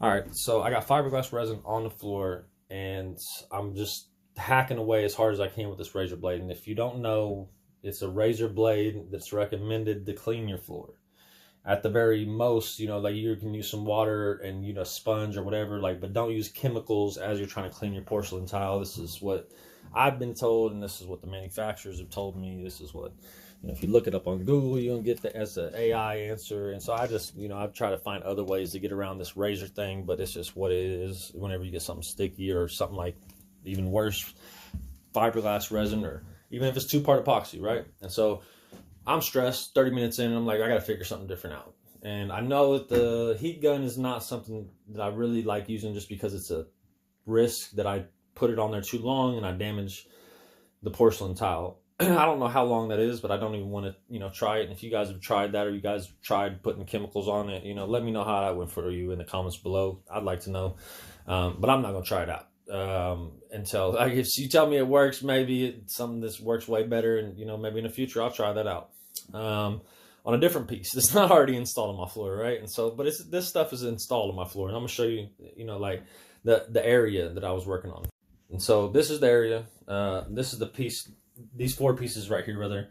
All right, so I got fiberglass resin on the floor, and I'm just hacking away as hard as I can with this razor blade. And if you don't know, it's a razor blade that's recommended to clean your floor. At the very most, like you can use some water and sponge or whatever, but don't use chemicals as you're trying to clean your porcelain tile. This is what I've been told, and this is what the manufacturers have told me. This is what if you look it up on Google, you're gonna get as an AI answer. And so I just I've tried to find other ways to get around this razor thing, but it's just what it is. Whenever you get something sticky or something like even worse, fiberglass resin, or even if it's two-part epoxy, right? And so I'm stressed 30 minutes in, and I'm like, I got to figure something different out. And I know that the heat gun is not something that I really like using, just because it's a risk that I put it on there too long and I damage the porcelain tile. I don't know how long that is, but I don't even want to, try it. And if you guys have tried that, or you guys tried putting chemicals on it, let me know how that went for you in the comments below. I'd like to know. But I'm not going to try it out until, if you tell me it works. Maybe it's something that works way better, and maybe in the future I'll try that out on a different piece that's not already installed on my floor, right? And so, but this stuff is installed on my floor, and I'm gonna show you, like the area that I was working on. And so this is the area. This is the piece. These four pieces right here, rather,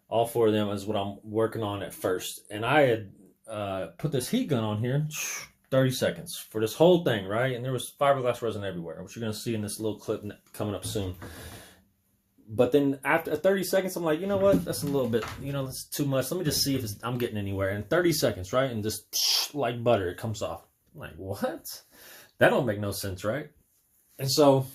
all four of them is what I'm working on at first. And I had put this heat gun on here. 30 seconds for this whole thing, right? And there was fiberglass resin everywhere, which you're going to see in this little clip coming up soon. But then after 30 seconds, I'm like, you know what? That's a little bit, that's too much. Let me just see if I'm getting anywhere. And 30 seconds, right? And just like butter, it comes off. I'm like, what? That don't make no sense, right? And so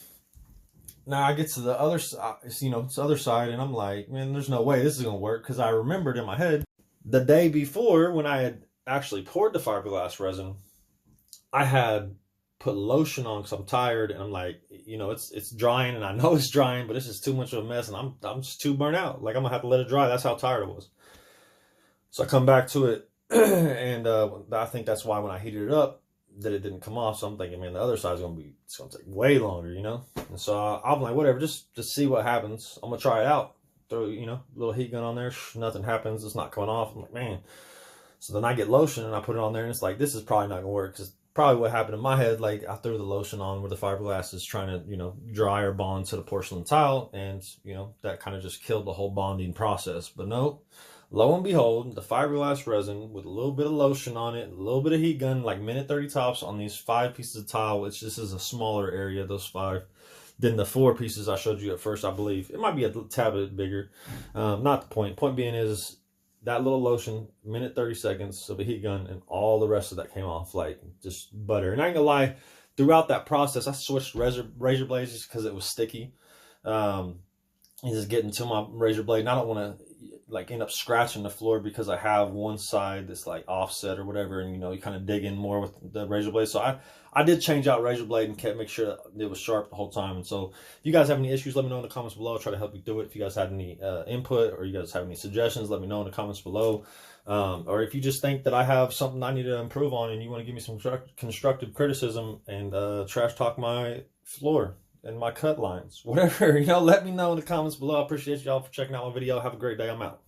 now I get to the other side, it's the other side, and I'm like, man, there's no way this is going to work, because I remembered in my head the day before, when I had actually poured the fiberglass resin, I had put lotion on because I'm tired, and I'm like, it's drying, and I know it's drying, but this is too much of a mess, and I'm just too burnt out. Like, I'm gonna have to let it dry. That's how tired I was. So I come back to it, and I think that's why when I heated it up, that it didn't come off. So I'm thinking, man, the other side's it's gonna take way longer, And so I'm like, whatever, just see what happens. I'm gonna try it out. Throw little heat gun on there. Nothing happens. It's not coming off. I'm like, man. So then I get lotion and I put it on there, and it's like, this is probably not gonna work, because probably what happened in my head, like I threw the lotion on where the fiberglass is trying to, dry or bond to the porcelain tile, and, that kind of just killed the whole bonding process. But no, lo and behold, the fiberglass resin with a little bit of lotion on it, a little bit of heat gun, like minute 30 tops on these 5 pieces of tile, which this is a smaller area, those 5, than the 4 pieces I showed you at first, I believe. It might be a tad bit bigger. Not the point. Point being is, that little lotion, minute 30 seconds of a heat gun, and all the rest of that came off like just butter. And I ain't gonna lie, throughout that process, I switched razor blades just because it was sticky. Just getting to my razor blade, and I don't want to end up scratching the floor, because I have one side that's like offset or whatever, and you kind of dig in more with the razor blade. So I did change out razor blade and make sure that it was sharp the whole time. And so if you guys have any issues, let me know in the comments below. I'll try to help you through it. If you guys had any input, or you guys have any suggestions, let me know in the comments below. Or if you just think that I have something I need to improve on, and you want to give me some constructive criticism and trash talk my floor and my cut lines, whatever, let me know in the comments below. I appreciate y'all for checking out my video. Have a great day. I'm out.